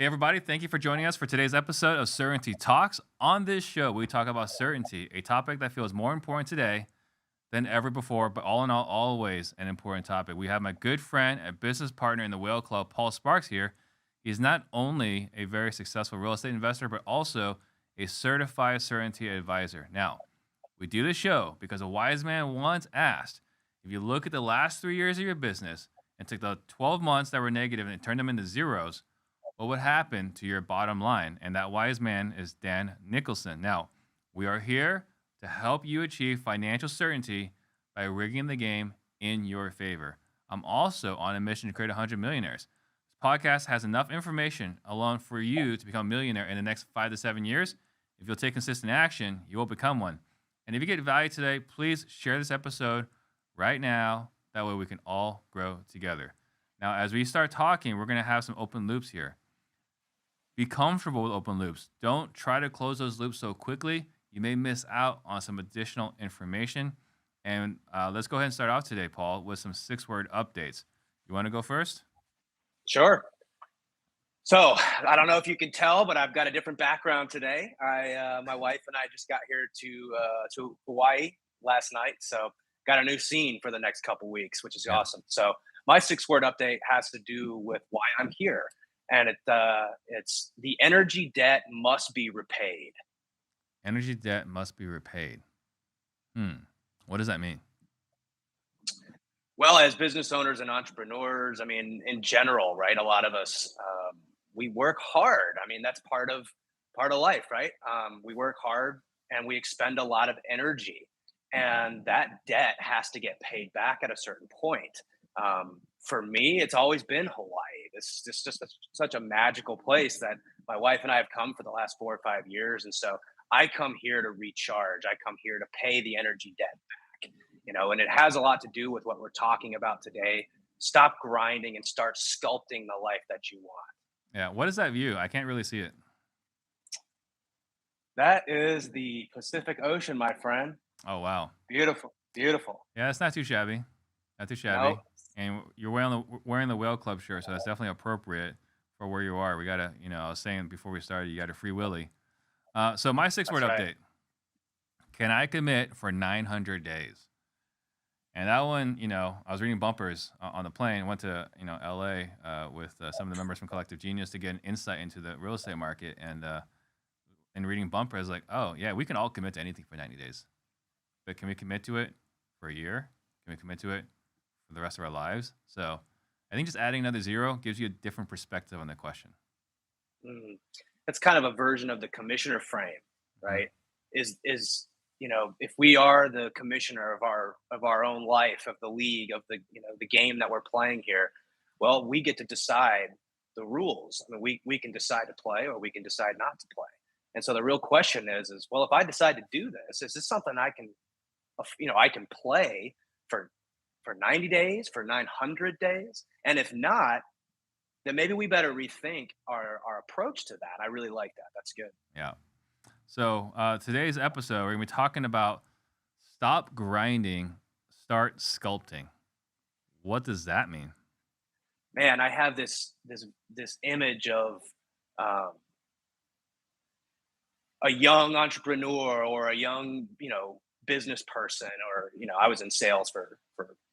Hey, everybody, thank you for joining us for today's episode of Certainty Talks. On this show, we talk about certainty, a topic that feels more important today than ever before, but all in all, always an important topic. We have my good friend and business partner in the Whale Club, Paul Sparks, here. He's not only a very successful real estate investor, but also a certified certainty advisor. Now, we do this show because a wise man once asked, if you look at the last 3 years of your business and took the 12 months that were negative and turned them into zeros, what would happen to your bottom line? And that wise man is Dan Nicholson. Now, we are here to help you achieve financial certainty by rigging the game in your favor. I'm also on a mission to create 100 millionaires. This podcast has enough information alone for you to become a millionaire in the next 5 to 7 years. If you'll take consistent action, you will become one. And if you get value today, please share this episode right now. That way we can all grow together. Now, as we start talking, we're going to have some open loops here. Be comfortable with open loops. Don't try to close those loops so quickly. You may miss out on some additional information. And let's go ahead and start off today, Paul, with some 6-word updates. You want to go first? Sure. So I don't know if you can tell, but I've got a different background today. My wife and I just got here to Hawaii last night, so got a new scene for the next couple weeks, which is Yeah. awesome. So my 6-word update has to do with why I'm here, and it's the energy debt must be repaid. Energy debt must be repaid. What does that mean? Well, as business owners and entrepreneurs, I mean, in general, right? A lot of us, we work hard. I mean, that's part of life, right? We work hard and we expend a lot of energy, and that debt has to get paid back at a certain point. For me, it's always been Hawaii. This is just such a magical place that my wife and I have come for the last 4 or 5 years, and so I come here to recharge. I come here to pay the energy debt and it has a lot to do with what we're talking about today. Stop grinding and start sculpting the life that you want. Yeah. What is that view? I can't really see it. That is the Pacific Ocean, my friend. Oh, wow. Beautiful, beautiful. Yeah, it's not too shabby. Not too No, shabby. And you're wearing the Whale Club shirt, so that's definitely appropriate for where you are. We got to, I was saying before we started, you got a free willy. So my 6-word that's right. update. Can I commit for 900 days? And that one, I was reading bumpers on the plane. Went to, LA with some of the members from Collective Genius to get an insight into the real estate market. And reading bumpers, like, oh yeah, we can all commit to anything for 90 days, but can we commit to it for a year? Can we commit to it for the rest of our lives? So I think just adding another zero gives you a different perspective on the question. Mm. It's kind of a version of the commissioner frame, Mhm. right? Is if we are the commissioner of our own life, of the league, of the game that we're playing here, well, we get to decide the rules. I mean, we can decide to play or we can decide not to play. And so the real question is, well, if I decide to do this, is this something I can play for 90 days, for 900 days? And if not, then maybe we better rethink our approach to that. I really like that. That's good. Yeah. So today's episode, we're gonna be talking about stop grinding, start sculpting. What does that mean? Man, I have this image of um, a young entrepreneur or a young business person, or I was in sales for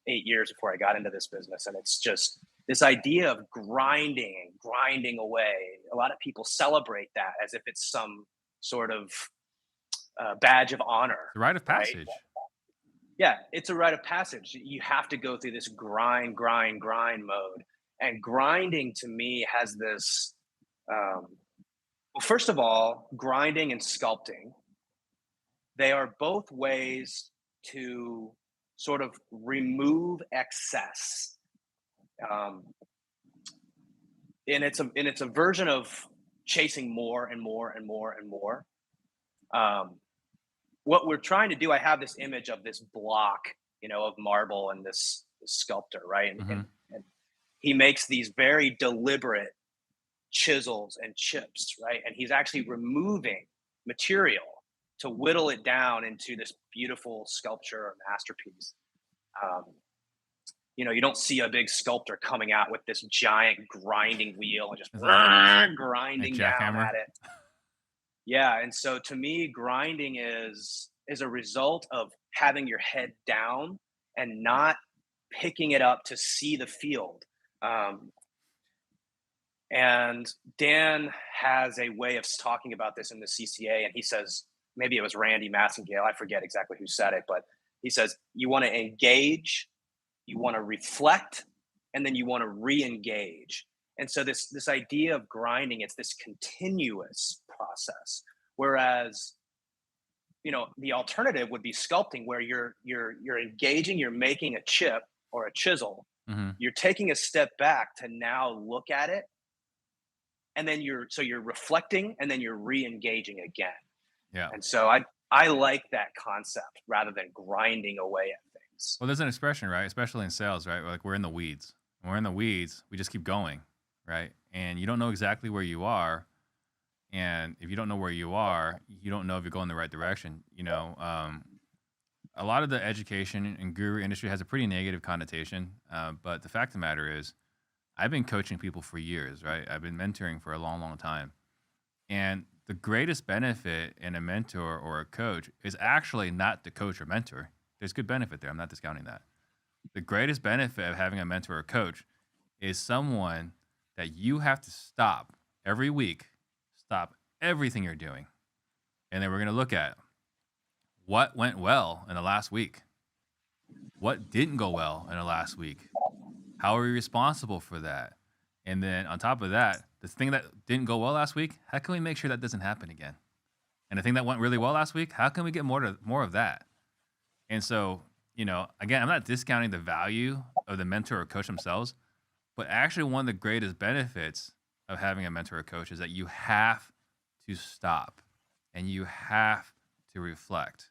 8 years before I got into this business, and it's just this idea of grinding away. A lot of people celebrate that as if it's some sort of badge of honor, The rite of right? passage. Yeah, it's a rite of passage. You have to go through this grind mode. And grinding to me has this, well, first of all, grinding and sculpting, they are both ways to sort of remove excess. Um, and it's a version of chasing more and more and more and more. Um, what we're trying to do, I have this image of this block, of marble and this sculptor, right? And, Hmm. and and he makes these very deliberate chisels and chips, right? And he's actually removing material to whittle it down into this beautiful sculpture or masterpiece. Um, you don't see a big sculptor coming out with this giant grinding wheel and just It's like a grinding down jackhammer. at it. Yeah, and so to me, grinding is a result of having your head down and not picking it up to see the field. Um, and Dan has a way of talking about this in the CCA, and he says, maybe it was Randy Massengale, I forget exactly who said it, but he says, you want to engage, you want to reflect, and then you want to re-engage. And so this idea of grinding, it's this continuous process. Whereas, the alternative would be sculpting, where you're engaging, you're making a chip or a chisel, Hmm. you're taking a step back to now look at it, and then you're reflecting, and then you're re-engaging again. Yeah. And so I like that concept rather than grinding away at things. Well, there's an expression, right? Especially in sales, right? Like we're in the weeds. When we're in the weeds, we just keep going, right? And you don't know exactly where you are. And if you don't know where you are, you don't know if you're going the right direction. A lot of the education and guru industry has a pretty negative connotation. But the fact of the matter is, I've been coaching people for years, right? I've been mentoring for a long, long time. And the greatest benefit in a mentor or a coach is actually not the coach or mentor. There's good benefit there. I'm not discounting that. The greatest benefit of having a mentor or coach is someone that you have to stop every week, stop everything you're doing. And then we're going to look at what went well in the last week, what didn't go well in the last week, how are we responsible for that? And then on top of that, the thing that didn't go well last week, how can we make sure that doesn't happen again? And the thing that went really well last week, how can we get more of that? And so, again, I'm not discounting the value of the mentor or coach themselves, but actually one of the greatest benefits of having a mentor or coach is that you have to stop and you have to reflect,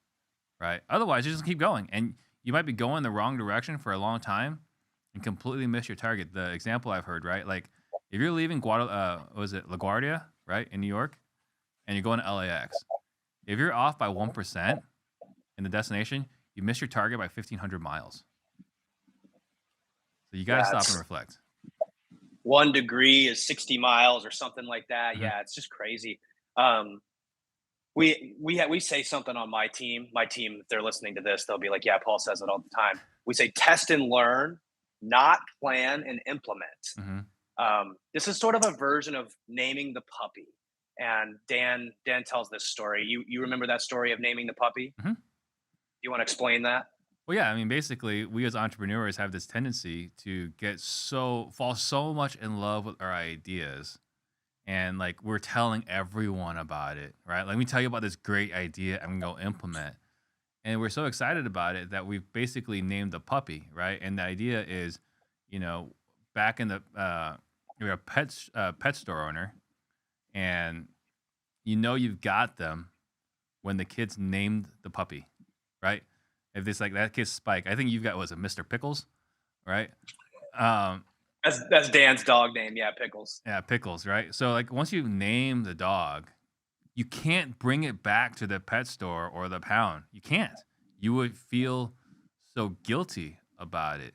right? Otherwise, you just keep going and you might be going the wrong direction for a long time and completely miss your target. The example I've heard, right? Like if you're leaving was it LaGuardia, right, in New York, and you're going to LAX, if you're off by 1% in the destination, you miss your target by 1,500 miles. So you got to Yeah, stop and it's reflect. 1 degree is 60 miles or something like that. Hmm. Yeah, it's just crazy. Um, we say something on my team. My team, if they're listening to this, they'll be like, "Yeah, Paul says it all the time." We say, "Test and learn, not plan and implement." Hmm. This is sort of a version of naming the puppy. And Dan tells this story. You remember that story of naming the puppy? Hmm. You want to explain that? Well, yeah, I mean, basically, we as entrepreneurs have this tendency to fall so much in love with our ideas, and like we're telling everyone about it, right? Let me tell you about this great idea I'm gonna go implement. And we're so excited about it that we've basically named the puppy, right? And the idea is, you know, back in the you're a pet store owner, and you've got them when the kids named the puppy, right? If it's like that kid's Spike, I think you've got was it Mr. Pickles, right? Um, That's Dan's dog name. Yeah, Pickles. yeah, Pickles, right? So like once you name the dog, you can't bring it back to the pet store or the pound. You can't. You would feel so guilty about it.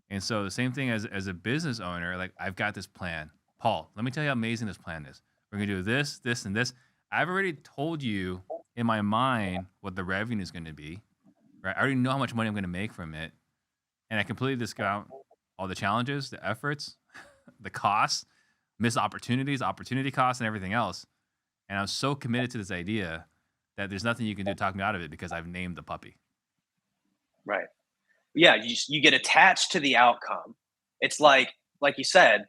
And so the same thing as a business owner, like I've got this plan. Paul, let me tell you how amazing this plan is. We're gonna do this, this, and this. I've already told you in my mind what the revenue is gonna be. Right? I already know how much money I'm gonna make from it. And I completely discount all the challenges, the efforts, the costs, missed opportunities, opportunity costs, and everything else. And I'm so committed to this idea that there's nothing you can do to talk me out of it because I've named the puppy. Right. Yeah, you get attached to the outcome. It's like you said,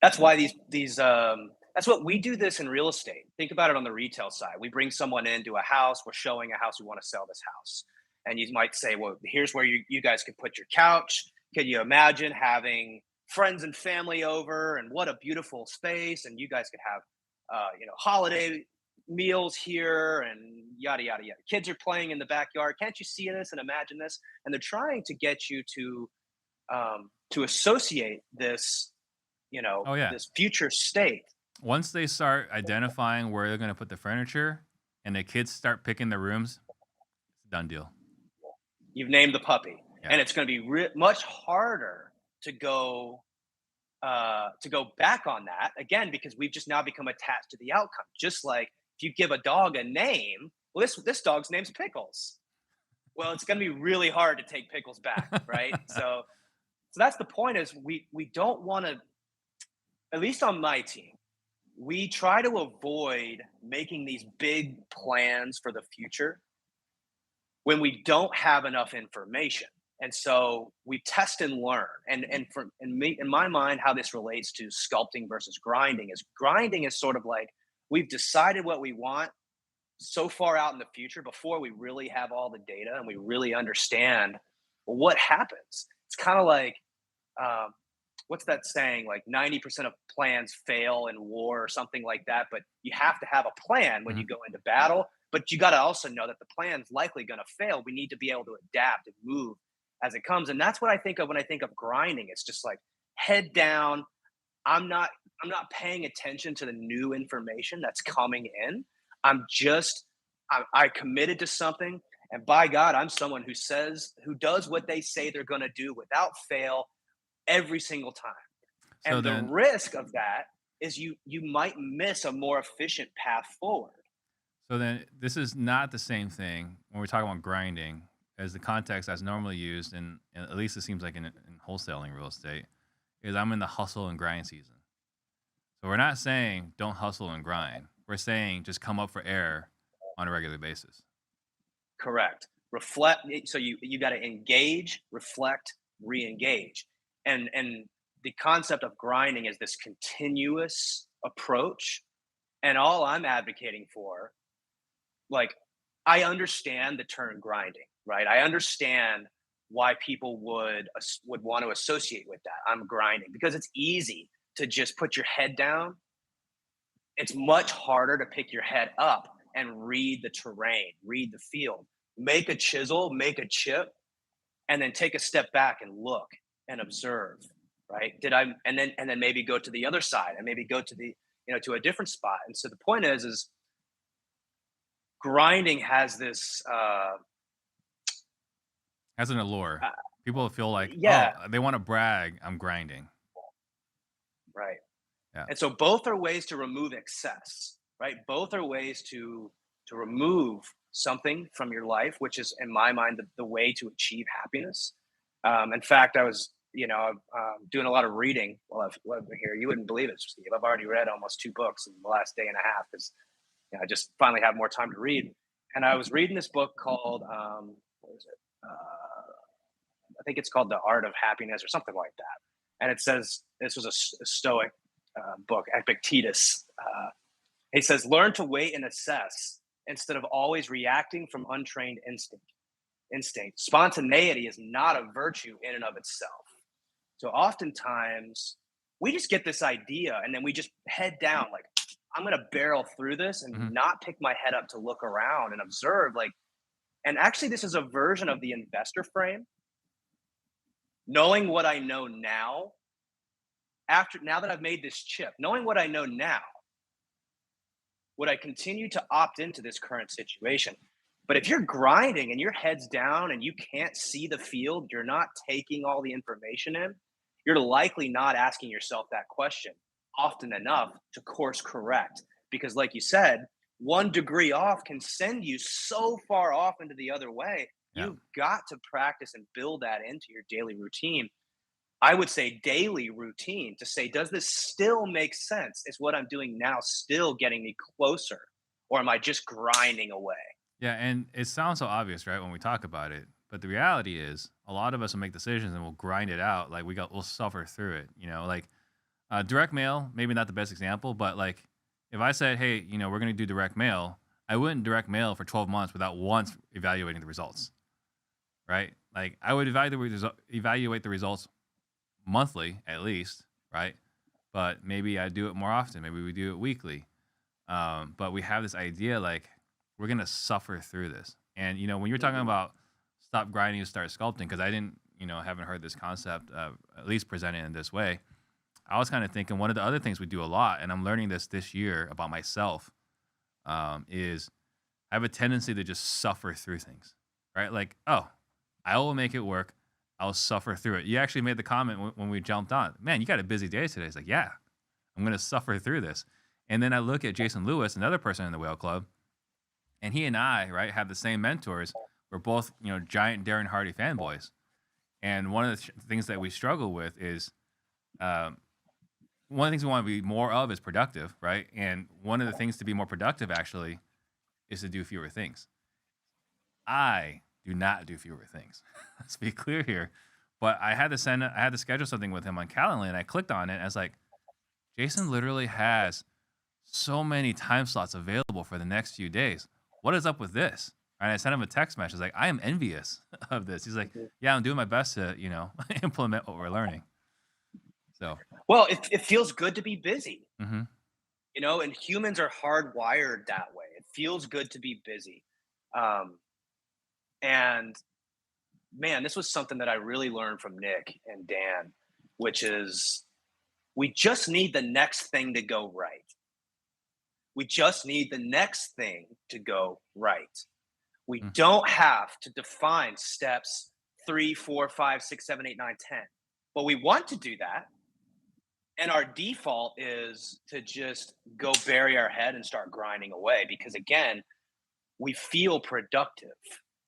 that's why that's what we do this in real estate. Think about it on the retail side. We bring someone into a house, we're showing a house, we want to sell this house. And you might say, well, here's where you guys could put your couch. Can you imagine having friends and family over and what a beautiful space, and you guys could have holiday meals here and yada yada yada. Kids are playing in the backyard. Can't you see this and imagine this? And they're trying to get you to associate this, Oh yeah. this future state. Once they start identifying where they're gonna put the furniture and the kids start picking the rooms, it's a done deal. You've named the puppy, Yeah. and it's going to be much harder to go back on that again because we've just now become attached to the outcome. Just like if you give a dog a name, well, this dog's name's Pickles. Well, it's going to be really hard to take Pickles back, right? So that's the point. Is we don't want to, at least on my team, we try to avoid making these big plans for the future when we don't have enough information. And so we test and learn. In my mind, how this relates to sculpting versus grinding is sort of like we've decided what we want so far out in the future before we really have all the data and we really understand what happens. It's kind of like um, what's that saying? Like 90% of plans fail in war or something like that. But you have to have a plan when you Mhm. go into battle. But you got to also know that the plan's likely going to fail. We need to be able to adapt and move as it comes. And that's what I think of when I think of grinding. It's just like head down. I'm not I'm not paying attention to the new information that's coming in. I'm just I committed to something, and by God, I'm someone who does what they say they're going to do without fail every single time. So And the then, risk of that is you might miss a more efficient path forward. so then, this is not the same thing when we're talking about grinding as the context that's normally used, and at least it seems like in wholesaling real estate, is I'm in the hustle and grind season. So we're not saying don't hustle and grind. We're saying just come up for air on a regular basis. Correct. Reflect. So you got to engage, reflect, re-engage, and the concept of grinding is this continuous approach. And all I'm advocating for, like, I understand the term grinding, right? I understand why people would want to associate with that. I'm grinding because it's easy to just put your head down. It's much harder to pick your head up and read the terrain, read the field, make a chisel, make a chip, and then take a step back and look and observe. Right? And then maybe go to the other side and maybe go to to a different spot. And so the point is grinding has this As an allure, uh, people feel like, oh, yeah, they want to brag, I'm grinding. right. Yeah. And so both are ways to remove excess, right? Both are ways to remove something from your life, which is, in my mind, the way to achieve happiness. In fact, I was, doing a lot of reading while I've been here. You wouldn't believe it, Steve. I've already read almost 2 books in the last day and a half because I just finally have more time to read. And I was reading this book called, what is it? I think it's called The Art of Happiness or something like that. And it says this was a Stoic book, Epictetus. He says, learn to wait and assess instead of always reacting from untrained instinct. Spontaneity is not a virtue in and of itself. So oftentimes we just get this idea and then we just head down like, I'm going to barrel through this and Hmm. not pick my head up to look around and observe. Like, and actually, this is a version of the investor frame. Knowing what I know now, now that I've made this chip, knowing what I know now, would I continue to opt into this current situation? But if you're grinding and your head's down and you can't see the field, you're not taking all the information in, you're likely not asking yourself that question often enough to course correct. Because, like you said, 1 degree off can send you so far off into the other way. Yeah. You've got to practice and build that into your daily routine. I would say daily routine to say, does this still make sense? Is what I'm doing now still getting me closer? Or am I just grinding away? Yeah. And it sounds so obvious, right, when we talk about it. But the reality is, a lot of us will make decisions and we'll grind it out. Like we'll suffer through it. Like direct mail, maybe not the best example, but like if I said, hey, we're going to do direct mail, I wouldn't direct mail for 12 months without once evaluating the results, right? Like I would evaluate the results monthly at least, right? But maybe I do it more often. Maybe we do it weekly. But we have this idea like we're gonna suffer through this. And when you're talking Mhm. about stop grinding and start sculpting, because I didn't, haven't heard this concept at least presented in this way. I was kind of thinking one of the other things we do a lot, and I'm learning this year about myself, is I have a tendency to just suffer through things, right? Like, oh, I will make it work. I'll suffer through it. You actually made the comment when we jumped on, man, you got a busy day today. It's like, yeah, I'm going to suffer through this. And then I look at Jason Lewis, another person in the Whale Club, and he and I, right, have the same mentors. We're both, giant Darren Hardy fanboys. And one of the things that we struggle with is um, one of the things we want to be more of is productive, right? And one of the things to be more productive actually is to do fewer things. I do not do fewer things. Let's be clear here. But I had to schedule something with him on Calendly, and I clicked on it. And I was like, Jason literally has so many time slots available for the next few days. What is up with this? And I sent him a text message like, I am envious of this. He's like, yeah, I'm doing my best to, implement what we're learning. So, Well, it feels good to be busy, hmm and humans are hardwired that way. It feels good to be busy. Um, and man, this was something that I really learned from Nick and Dan, which is we just need the next thing to go right. We just need the next thing to go right. We don't have to define steps 3, 4, 5, 6, 7, 8, 9, 10. But we want to do that. And our default is to just go bury our head and start grinding away because, again, we feel productive.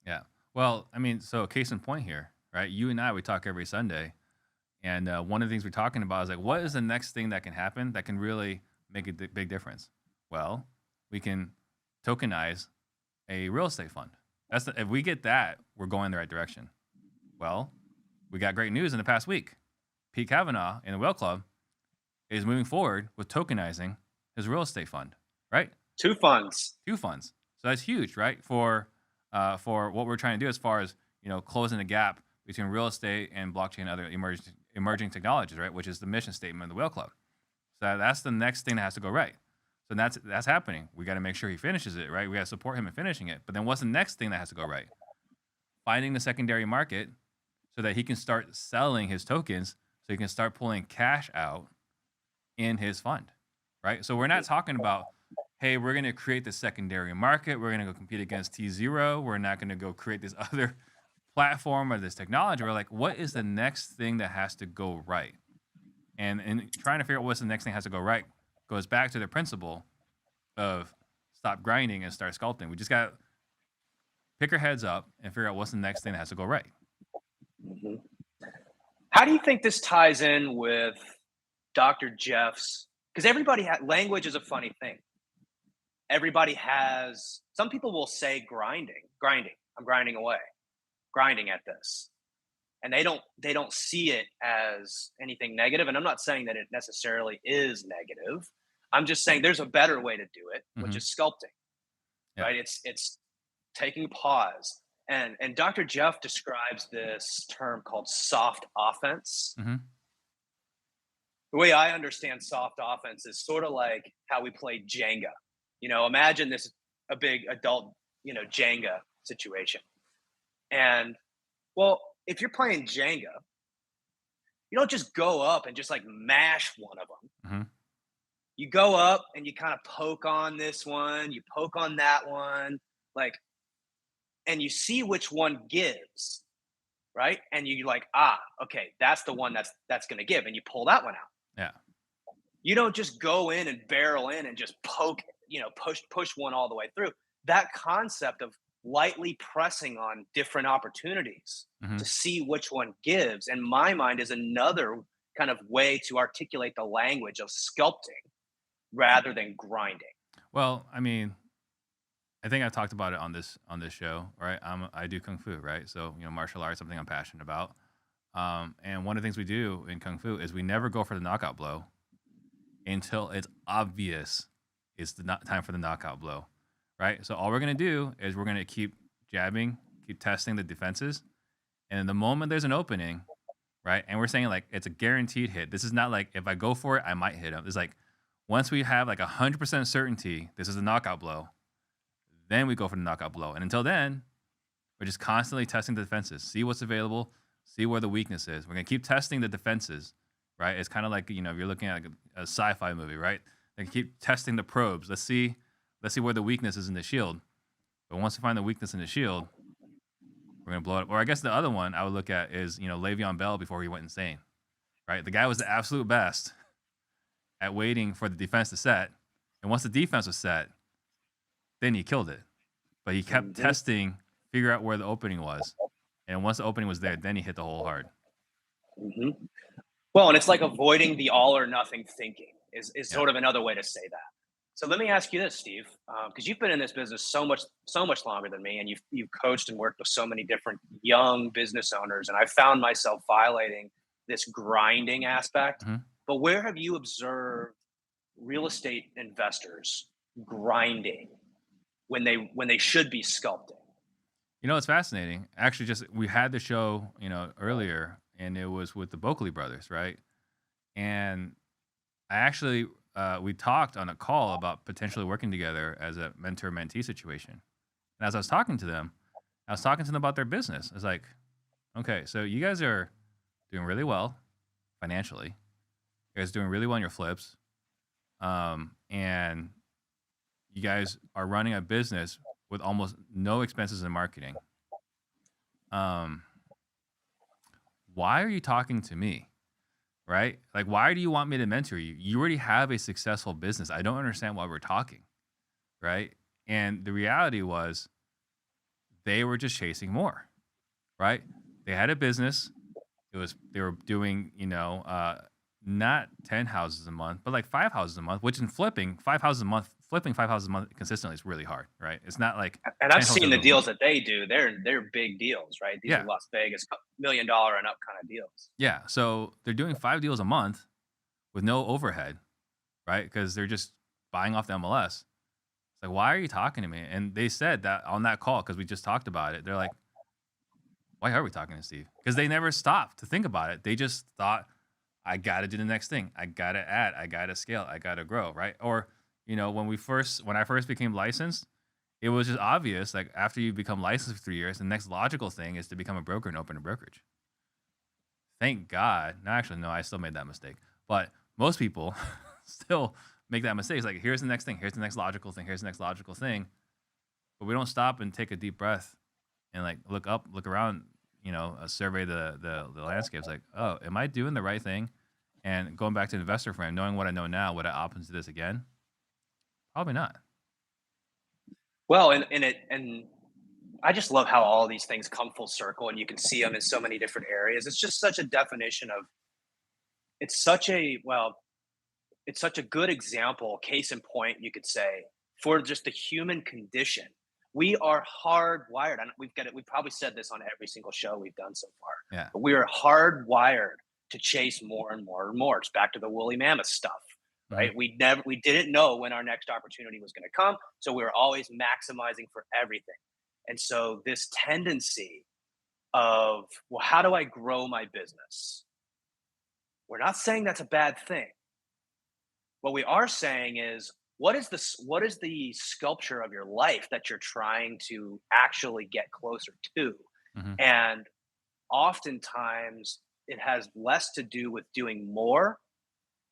yeah. Well, I mean, so case in point here, right? You and I, we talk every Sunday. And one of the things we're talking about is like, what is the next thing that can happen that can really make a big difference? Well, we can tokenize a real estate fund. If we get that, we're going in the right direction. Well, we got great news in the past week. Pete Kavanaugh in the Whale Club is moving forward with tokenizing his real estate fund, right? 2 funds. 2 funds. So that's huge, right? For what we're trying to do as far as closing the gap between real estate and blockchain and other emerging technologies, right? Which is the mission statement of the Whale Club. So that's the next thing that has to go right. So that's happening. We got to make sure he finishes it, right? We got to support him in finishing it. But then what's the next thing that has to go right? Finding the secondary market so that he can start selling his tokens so he can start pulling cash out in his fund, right? So we're not talking about, hey, we're going to create the secondary market. We're going to go compete against T0. We're not going to go create this other platform or this technology. We're like, what is the next thing that has to go right? And trying to figure out what's the next thing that has to go right goes back to the principle of stop grinding and start sculpting. We just got to pick our heads up and figure out what's the next thing that has to go right. Mm-hmm. How do you think this ties in with Dr. Jeff's? Because language is a funny thing. Everybody has, some people will say grinding, I'm grinding away, grinding at this. And they don't see it as anything negative. And I'm not saying that it necessarily is negative. I'm just saying there's a better way to do it, which is sculpting, right? It's taking pause. And Dr. Jeff describes this term called soft offense. Mm-hmm. The way I understand soft offense is sort of like how we play Jenga. Imagine a big adult, Jenga situation. And well, if you're playing Jenga, you don't just go up and just like mash one of them. Mm-hmm. You go up and you kind of poke on this one, you poke on that one, and you see which one gives, right? And you're like, okay, that's the one that's going to give, and you pull that one out. Yeah. You don't just go in and barrel in and just poke, push one all the way through. That concept of lightly pressing on different opportunities to see which one gives, in my mind, is another kind of way to articulate the language of sculpting rather than grinding. Well, I mean, I think I've talked about it on this show, right? I do kung fu, right? So martial arts, something I'm passionate about. And one of the things we do in kung fu is we never go for the knockout blow until it's obvious it's the time for the knockout blow, right? So all we're gonna do is we're gonna keep jabbing, keep testing the defenses, and the moment there's an opening, right? And we're saying like it's a guaranteed hit. This is not like if I go for it, I might hit him. It's like once we have like 100% certainty this is a knockout blow, then we go for the knockout blow. And until then, we're just constantly testing the defenses, see what's available, see where the weakness is. We're gonna keep testing the defenses, right? It's kind of like if you're looking at like a sci-fi movie, right? They keep testing the probes. Let's see where the weakness is in the shield. But once we find the weakness in the shield, we're We're gonna blow it up. Or I guess the other one I would look at is, Le'Veon Bell before he went insane, right? The guy was the absolute best at waiting for the defense to set, and once the defense was set, then he killed it. But he kept Mhm. testing, figure out where the opening was, and once the opening was there, then he hit the hole hard. Mhm. Well, and it's like avoiding the all or nothing thinking is Yeah. sort of another way to say that. So let me ask you this, Steve, because you've been in this business so much longer than me, and you've coached and worked with so many different young business owners, and I found myself violating this grinding aspect. Mhm. But where have you observed real estate investors grinding when they should be sculpting? It's fascinating. Actually, just we had the show, earlier, and it was with the Boakley brothers, right? And I actually, we talked on a call about potentially working together as a mentor-mentee situation. And as I was talking to them, I was talking to them about their business. I was like, okay, so you guys are doing really well financially. You guys are doing really well in your flips. And you guys are running a business with almost no expenses in marketing. Um, why are you talking to me? Right? Like, why do you want me to mentor you? You already have a successful business. I don't understand why we're talking. Right? And the reality was they were just chasing more. Right? They had a business. They were doing, not 10 houses a month, but like 5 houses a month, which in flipping 5 houses a month, flipping 5 houses a month consistently is really hard, right? It's not like And I've 10 seen the wholesalers a month. deals that they do. They're big deals, right? These are Yeah. Las Vegas $1 million and up kind of deals. Yeah. So they're doing 5 deals a month with no overhead, right? Because they're just buying off the MLS. It's like, why are you talking to me? And they said that on that call, because we just talked about it. They're like, why are we talking to Steve? Because they never stopped to think about it. They just thought, I got to do the next thing. I got to add. I got to scale. I got to grow, right? Or, when I first became licensed, it was just obvious. Like after you become licensed for 3 years, the next logical thing is to become a broker and open a brokerage. Thank God. No, actually, no, I still made that mistake. But most people still make that mistake. It's like, here's the next thing. Here's the next logical thing. Here's the next logical thing. But we don't stop and take a deep breath and like look up, look around, survey the landscape. It's like, oh, am I doing the right thing? And going back to the investor frame, knowing what I know now, would I opt into this again? Probably not. Well, and I just love how all these things come full circle, and you can see them in so many different areas. It's just such a definition of it's such a well, it's such a good example, case in point, you could say, for just the human condition. We are hardwired. And we've got it. We've probably said this on every single show we've done so far, Yeah. but we are hardwired to chase more and more and more. It's back to the woolly mammoth stuff, Hmm. right? We didn't know when our next opportunity was going to come, so we were always maximizing for everything. And so this tendency of, well, how do I grow my business? We're not saying that's a bad thing. What we are saying is, what is the sculpture of your life that you're trying to actually get closer to? Hmm. And oftentimes it has less to do with doing more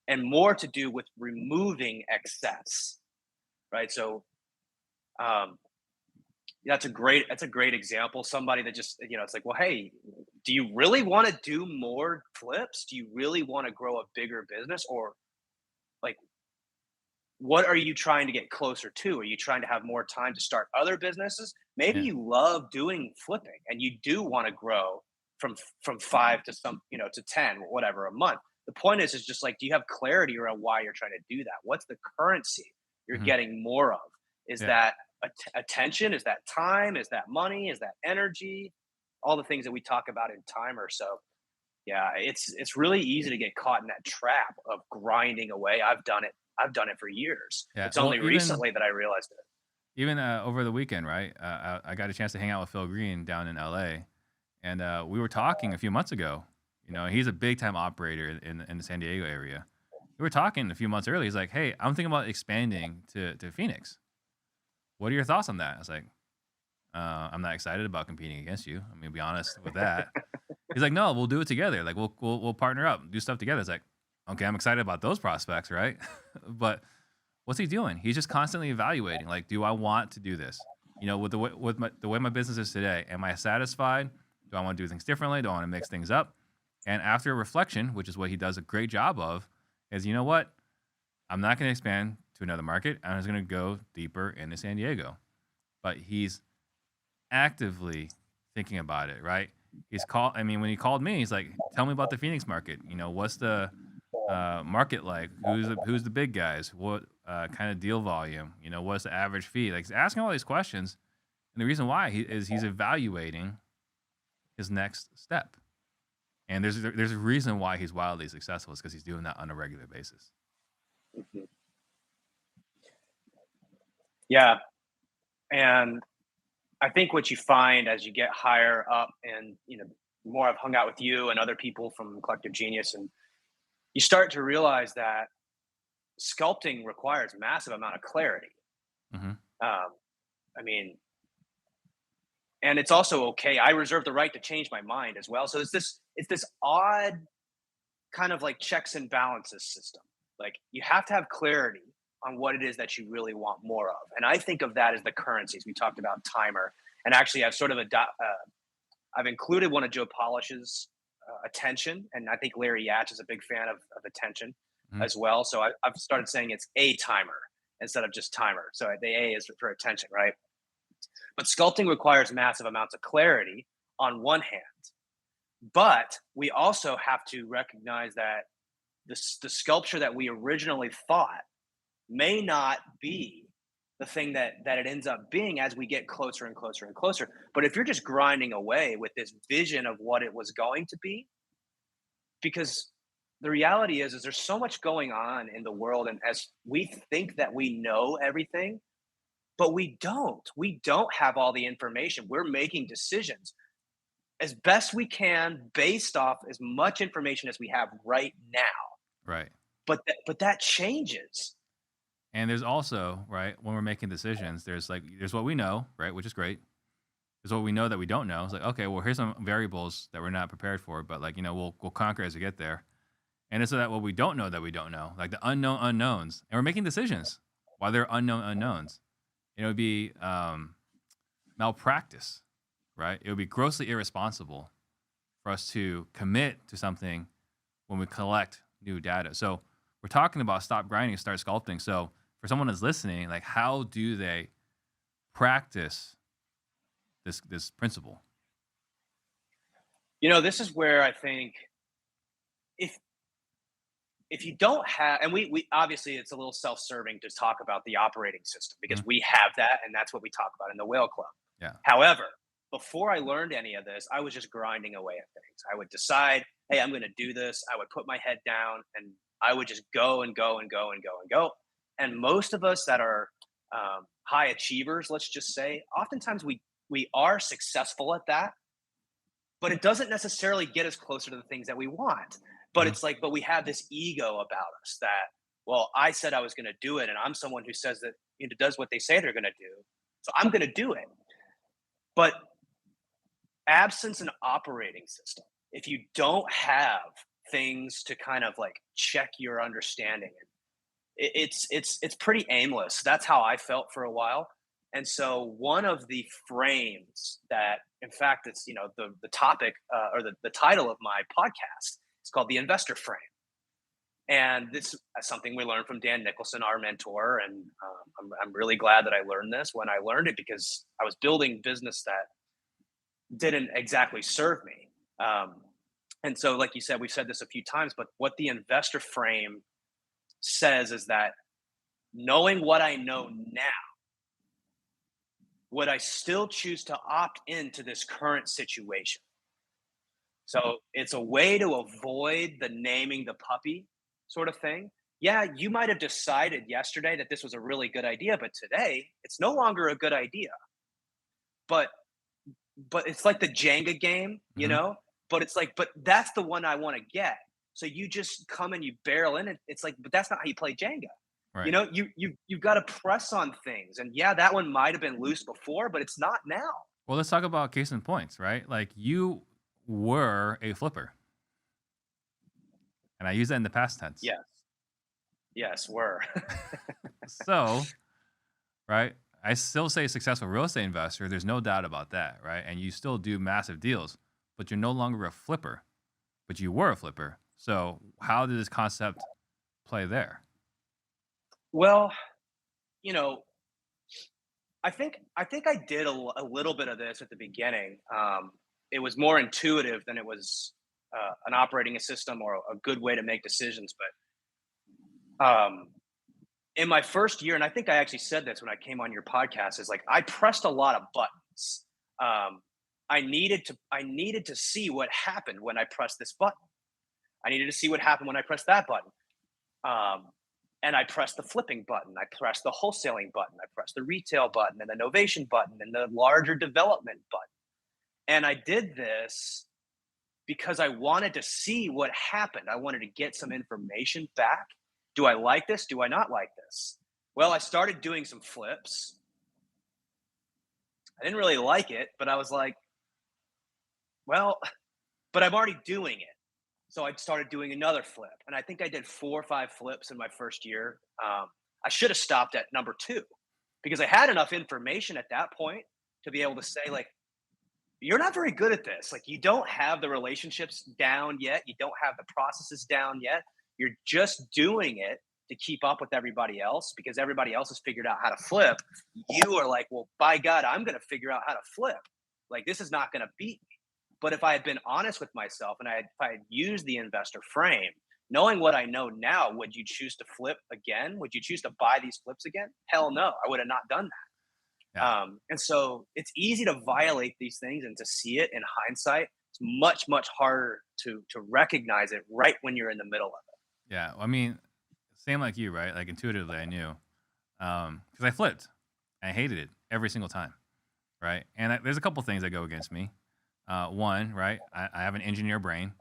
and more to do with removing excess, right? So um, that's a great example. Somebody that just, it's like, well, hey, do you really want to do more flips? Do you really want to grow a bigger business? Or like, what are you trying to get closer to? Are you trying to have more time to start other businesses? Maybe Yeah. you love doing flipping and you do want to grow from five to to 10, whatever, a month. The point is just like, do you have clarity around why you're trying to do that? What's the currency you're Hmm. getting more of? Is Yeah. that attention? Is that time? Is that money? Is that energy? All the things that we talk about in timer. So yeah, it's really easy to get caught in that trap of grinding away. I've done it for years. Yeah. It's Well, only even recently that I realized it. even over the weekend, right? I got a chance to hang out with Phil Green down in LA, and we were talking a few months ago. He's a big time operator in the San Diego area. We were talking a few months earlier. He's like, "Hey, I'm thinking about expanding to Phoenix. What are your thoughts on that?" I was like, "I'm not excited about competing against you. I'm gonna be honest with that." He's like, "No, we'll do it together. Like we'll partner up, do stuff together." It's like, okay, I'm excited about those prospects, right? But what's he doing? He's just constantly evaluating. Like, do I want to do this? with the way my business is today, am I satisfied? Do I want to do things differently? Do I want to mix things up? And after reflection, which is what he does a great job of, is you know what? I'm not going to expand to another market. I'm just going to go deeper into San Diego. But he's actively thinking about it, right? I mean, when he called me, he's like, "Tell me about the Phoenix market. What's the market like? Who's the big guys? What kind of deal volume? What's the average fee?" Like he's asking all these questions, and the reason why he's evaluating his next step. And there's a reason why he's wildly successful. Is because he's doing that on a regular basis. Mhm. Yeah, and I think what you find as you get higher up, and the more I've hung out with you and other people from Collective Genius, and you start to realize that sculpting requires massive amount of clarity. Hmm. Um, I mean, and it's also okay. I reserve the right to change my mind as well. So it's this odd kind of like checks and balances system. Like you have to have clarity on what it is that you really want more of. And I think of that as the currencies. We talked about timer, and actually I've sort of I've included one of Joe Polish's attention, and I think Larry Yatch is a big fan of attention Hmm. as well. So I've started saying it's a timer instead of just timer. So the A is for attention, right? But sculpting requires massive amounts of clarity on one hand, but we also have to recognize that the sculpture that we originally thought may not be the thing that it ends up being as we get closer and closer and closer. But if you're just grinding away with this vision of what it was going to be, because the reality is there's so much going on in the world, and as we think that we know everything, but we don't have all the information. We're making decisions as best we can based off as much information as we have right now. Right. But that changes. And there's also, right, when we're making decisions, there's what we know, right, which is great. There's what we know that we don't know. It's like, okay, well, here's some variables that we're not prepared for, but like, we'll conquer as we get there. And it's that what we don't know that we don't know, like the unknown unknowns. And we're making decisions while they're unknown unknowns. It would be malpractice, right? It would be grossly irresponsible for us to commit to something when we collect new data. So we're talking about stop grinding, start sculpting. So for someone that's listening, like how do they practice this principle? This is where I think if if you don't have, and we obviously it's a little self-serving to talk about the operating system because Mhm. we have that, and that's what we talk about in the Whale Club. Yeah. However, before I learned any of this, I was just grinding away at things. I would decide, hey, I'm going to do this. I would put my head down, and I would just go and go and go and go and go. And most of us that are high achievers, let's just say, oftentimes we are successful at that, but it doesn't necessarily get us closer to the things that we want. But Mhm. it's like, but we have this ego about us that, well, I said I was going to do it, and I'm someone who says that does what they say they're going to do, so I'm going to do it. But absence an operating system, if you don't have things to kind of like check your understanding, it's pretty aimless. That's how I felt for a while. And so one of the frames that, in fact, it's the topic or the title of my podcast is called the investor frame. And this is something we learned from Dan Nicholson, our mentor. And I'm really glad that I learned this when I learned it, because I was building business that didn't exactly serve me. And so, like you said, we've said this a few times, but what the investor frame says is that knowing what I know now, would I still choose to opt into this current situation? So it's a way to avoid the naming the puppy sort of thing. Yeah, you might have decided yesterday that this was a really good idea, but today it's no longer a good idea. But it's like the Jenga game, Mhm. But it's like, but that's the one I want to get. So you just come and you barrel in, and it's like, but that's not how you play Jenga. Right. You've got to press on things, and yeah, that one might have been loose before, but it's not now. Well, let's talk about case in points, right? Like you were a flipper, and I use that in the past tense. Yes, yes, we're So, right, I still say successful real estate investor. There's no doubt about that, right? And you still do massive deals, but you're no longer a flipper, but you were a flipper. So how did this concept play there? Well, you know, I think I did a little bit of this at the beginning. It was more intuitive than it was an operating a system or a good way to make decisions. But in my first year, and I think I actually said this when I came on your podcast, is like I pressed a lot of buttons. Um, I needed to see what happened when I pressed this button. I needed to see what happened when I pressed that button. Um, and I pressed the flipping button. I pressed the wholesaling button. I pressed the retail button and the novation button and the larger development button. And I did this because I wanted to see what happened. I wanted to get some information back. Do I like this? Do I not like this? Well, I started doing some flips. I didn't really like it, but I was like, well, but I'm already doing it. So I started doing another flip. And I think I did 4 or 5 flips in my first year. I should have stopped at number two because I had enough information at that point to be able to say, like, you're not very good at this. Like, you don't have the relationships down yet. You don't have the processes down yet. You're just doing it to keep up with everybody else because everybody else has figured out how to flip. You are like, well, by God, I'm going to figure out how to flip. Like, this is not going to beat me. But if I had been honest with myself and if I had used the investor frame, knowing what I know now, would you choose to flip again? Would you choose to buy these flips again? Hell no, I would have not done that. Yeah. And so it's easy to violate these things and to see it in hindsight. It's much, much harder to recognize it right when you're in the middle of Yeah. I mean, same like you, right? Like intuitively, I knew because I flipped. I hated it every single time, right? And there's a couple things that go against me. One, right? I have an engineer brain,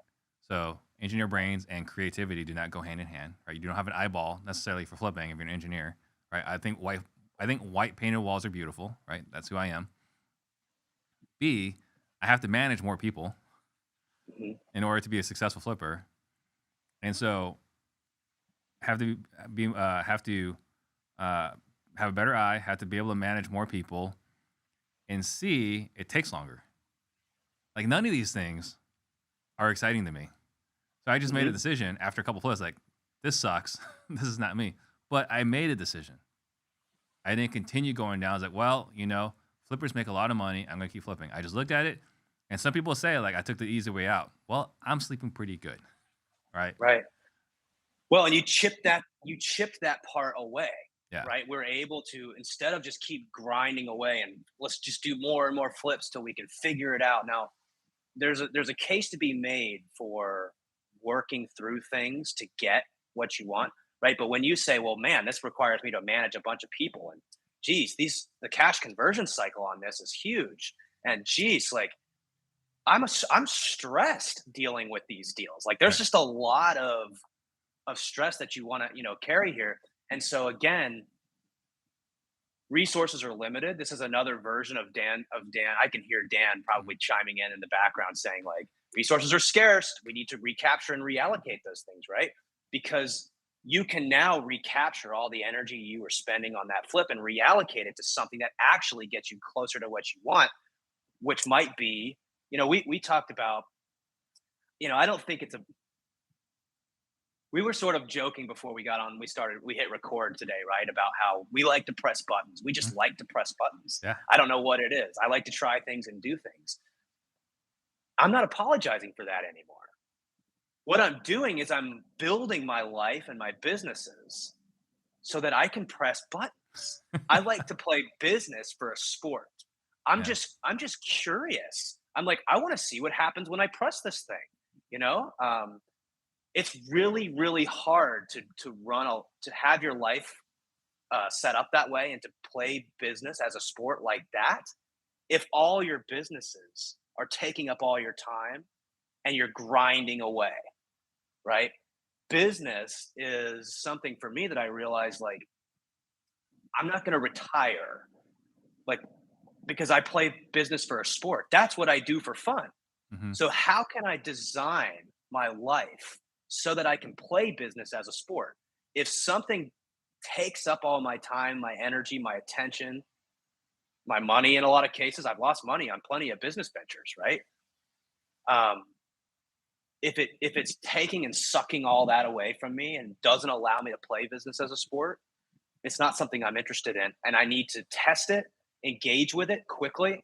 so engineer brains and creativity do not go hand in hand, right? You don't have an eyeball necessarily for flipping if you're an engineer, right? I think white painted walls are beautiful, right? That's who I am. B, I have to manage more people it. Mhm. in order to be a successful flipper, and so have to have a better eye, have to be able to manage more people, and C, it takes longer. Like none of these things are exciting to me. So I just made a Mhm. decision after a couple flips, like this sucks. This is not me. But I made a decision. I didn't continue going down. I was like, well, flippers make a lot of money. I'm gonna keep flipping. I just looked at it, and some people say like I took the easy way out. Well, I'm sleeping pretty good, right? Right. Well, and you chipped that part away, Yeah, right? We're able to, instead of just keep grinding away and let's just do more and more flips till we can figure it out. Now, there's a case to be made for working through things to get what you want, right? But when you say, well, man, this requires me to manage a bunch of people, and geez, the cash conversion cycle on this is huge. And geez, like I'm stressed dealing with these deals. Like there's right. just a lot of stress that you want to carry here. And so again, resources are limited. This is another version of Dan. I can hear Dan Mhm. probably chiming in the background saying like resources are scarce. We need to recapture and reallocate those things, right? Because you can now recapture all the energy you were spending on that flip and reallocate it to something that actually gets you closer to what you want, which might be, we talked about, I don't think it's a we were sort of joking before we hit record today, right? About how we like to press buttons. We Mhm. just like to press buttons. Yeah, I don't know what it is. I like to try things and do things. I'm not apologizing for that anymore. What I'm doing is I'm building my life and my businesses so that I can press buttons. I like to play business for a sport. I'm yeah, just I'm just curious. I'm like, I want to see what happens when I press this thing. You know, it's really really hard to have your life set up that way and to play business as a sport like that if all your businesses are taking up all your time and you're grinding away, right? Business is something for me that I realized like I'm not going to retire like because I play business for a sport. That's what I do for fun. hmm So how can I design my life so that I can play business as a sport? If something takes up all my time, my energy, my attention, my money in a lot of cases. I've lost money on plenty of business ventures, right? Um, if it's taking and sucking all that away from me and doesn't allow me to play business as a sport, it's not something I'm interested in. And I need to test it, engage with it quickly,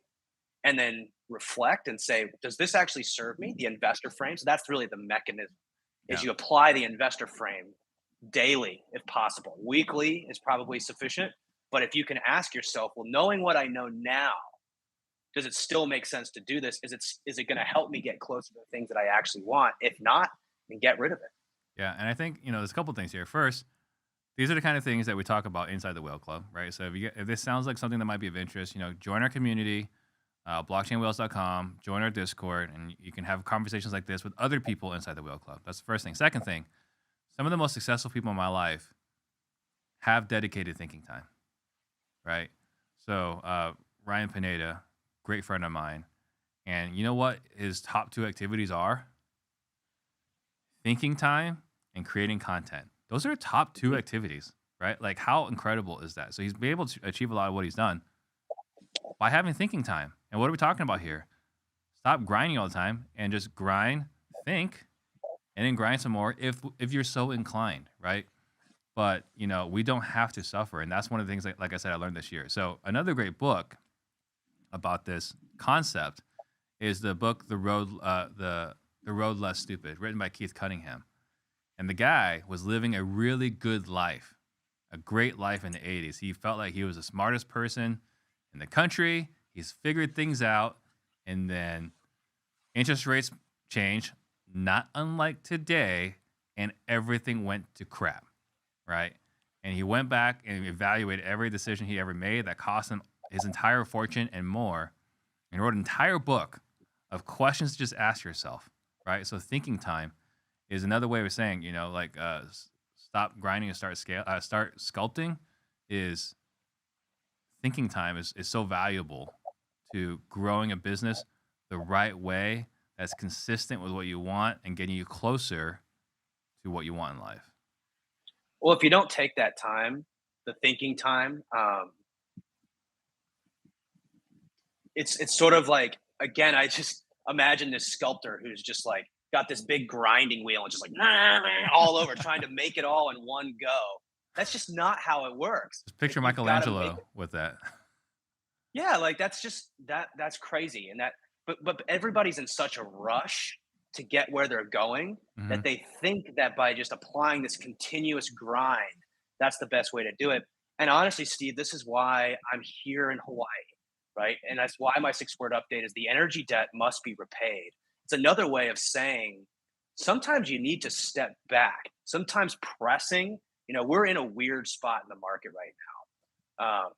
and then reflect and say, does this actually serve me? The investor frame. So that's really the mechanism is Yeah. you apply the investor frame daily if possible. Weekly is probably sufficient. But if you can ask yourself, well, knowing what I know now, does it still make sense to do this? Is it going to help me get closer to the things that I actually want? If not, then get rid of it. Yeah. And I think, there's a couple things here. First, these are the kind of things that we talk about inside the Whale Club, right? So if this sounds like something that might be of interest, join our community, blockchainwhales.com, join our Discord, and you can have conversations like this with other people inside the Whale Club. That's the first thing. Second thing, some of the most successful people in my life have dedicated thinking time, right? So Ryan Pineda, great friend of mine, and you know what his top two activities are? Thinking time and creating content. Those are top two activities, right? Like, how incredible is that? So he's been able to achieve a lot of what he's done by having thinking time. And what are we talking about here? Stop grinding all the time and just grind, think, and then grind some more if you're so inclined, right? But we don't have to suffer, and that's one of the things like I said I learned this year. So another great book about this concept is the book The Road Less Stupid, written by Keith Cunningham. And the guy was living a really good life, a great life in the 80s. He felt like he was the smartest person in the country. He's figured things out. And then interest rates changed, not unlike today, and everything went to crap, right? And he went back and evaluated every decision he ever made that cost him his entire fortune and more, and wrote an entire book of questions to just ask yourself, right? So thinking time is another way of saying, stop grinding and start sculpting. Is thinking time is so valuable to growing a business the right way that's consistent with what you want and getting you closer to what you want in life. Well, if you don't take that time, the thinking time, it's sort of like, again, I just imagine this sculptor who's just like got this big grinding wheel and just like all over trying to make it all in one go. That's just not how it works. Just Like picture you've got to make Michelangelo it. with that. Yeah, like that's just that's crazy. And that but everybody's in such a rush to get where they're going that Hmm. they think that by just applying this continuous grind, that's the best way to do it. And honestly, Steve, this is why I'm here in Hawaii, right? And that's why my 6 word update is the energy debt must be repaid. It's another way of saying sometimes you need to step back. Sometimes pressing, we're in a weird spot in the market right now.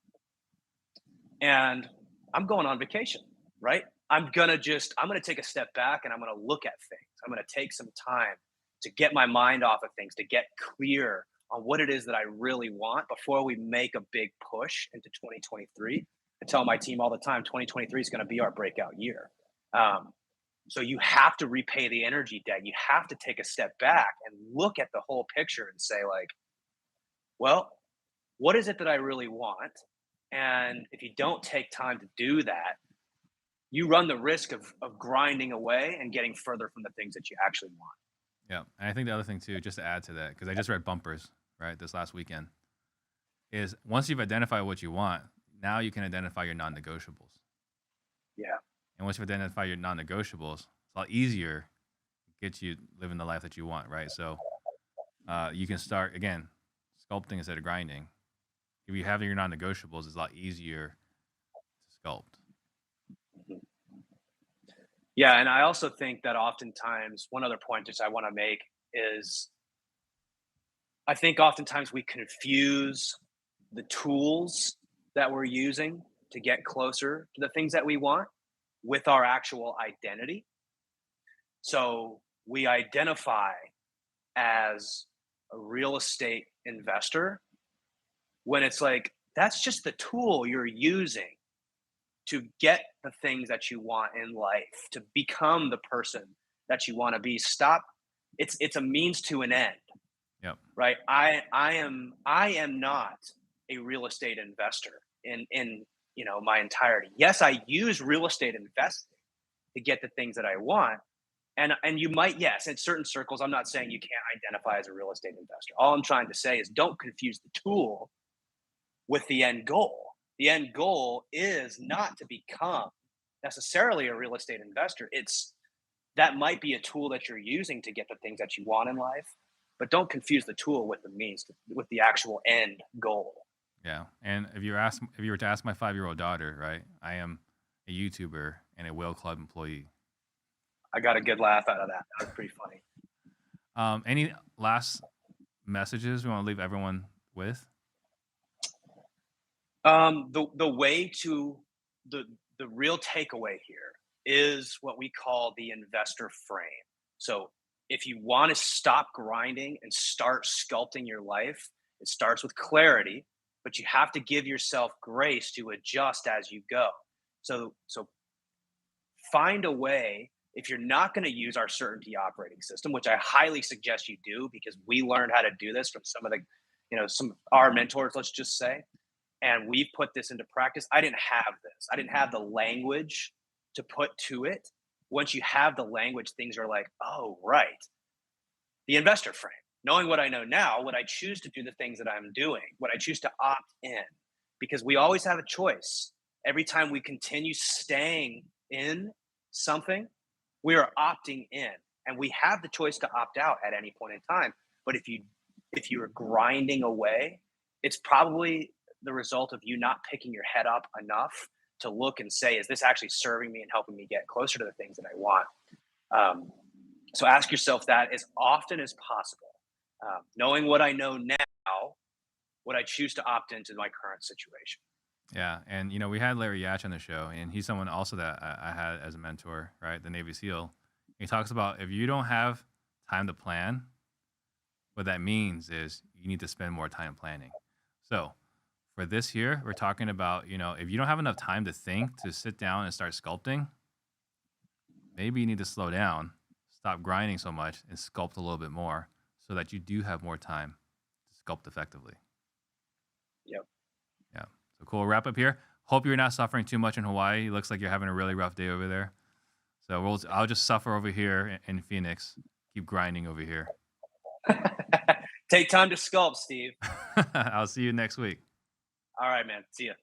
And I'm going on vacation, right? I'm gonna take a step back and I'm gonna look at things. I'm gonna take some time to get my mind off of things, to get clear on what it is that I really want before we make a big push into 2023. I tell my team all the time, 2023 is gonna be our breakout year. Um, so you have to repay the energy debt. You have to take a step back and look at the whole picture and say, like, well, what is it that I really want? And if you don't take time to do that, you run the risk of grinding away and getting further from the things that you actually want. Yeah. And I think the other thing too, just to add to that, because I just read Bumpers, right, this last weekend, is once you've identified what you want, now you can identify your non-negotiables. Yeah. And once you've identified your non-negotiables, it's a lot easier to get you living the life that you want, right? So you can start again, sculpting instead of grinding. If you have your non-negotiables, it's a lot easier to sculpt. Mhm. Yeah. And I also think that oftentimes, one other point that I want to make is I think oftentimes we confuse the tools that we're using to get closer to the things that we want with our actual identity. So we identify as a real estate investor when it's like that's just the tool you're using to get the things that you want in life, to become the person that you want to be. Stop. It's a means to an end, Yep. right? I am not a real estate investor in my entirety. Yes, I use real estate investing to get the things that I want. And you might, yes, in certain circles, I'm not saying you can't identify as a real estate investor. All I'm trying to say is don't confuse the tool with the end goal. The end goal is not to become necessarily a real estate investor. It's that might be a tool that you're using to get the things that you want in life, but don't confuse the tool with the means, with the actual end goal. Yeah. And if you were to ask my 5-year-old daughter, right, I am a YouTuber and a whale club employee. I got a good laugh out of that. That was pretty funny. Any last messages we want to leave everyone with? The way to the the real takeaway here is what we call the investor frame. So if you want to stop grinding and start sculpting your life, it starts with clarity, but you have to give yourself grace to adjust as you go. So find a way. If you're not going to use our certainty operating system, which I highly suggest you do because we learned how to do this from some of the, some of our mentors, let's just say, and we put this into practice. I didn't have this. I didn't have the language to put to it. Once you have the language, things are like, oh, right. The investor frame. Knowing what I know now, would I choose to do the things that I'm doing? Would I choose to opt in? Because we always have a choice. Every time we continue staying in something, we are opting in. And we have the choice to opt out at any point in time. But if you're grinding away, it's probably the result of you not picking your head up enough to look and say, is this actually serving me and helping me get closer to the things that I want? So ask yourself that as often as possible. Knowing what I know now, would I choose to opt into my current situation? Yeah, and we had Larry Yatch on the show, and he's someone also that I had as a mentor, right? The Navy SEAL. He talks about if you don't have time to plan, what that means is you need to spend more time planning. So for this year, we're talking about, if you don't have enough time to think, to sit down and start sculpting, maybe you need to slow down, stop grinding so much, and sculpt a little bit more so that you do have more time to sculpt effectively. Yep. Yeah. So cool. We'll wrap up here. Hope you're not suffering too much in Hawaii. It looks like you're having a really rough day over there. So I'll just suffer over here in Phoenix. Keep grinding over here. Take time to sculpt, Steve. I'll see you next week. All right, man. See ya.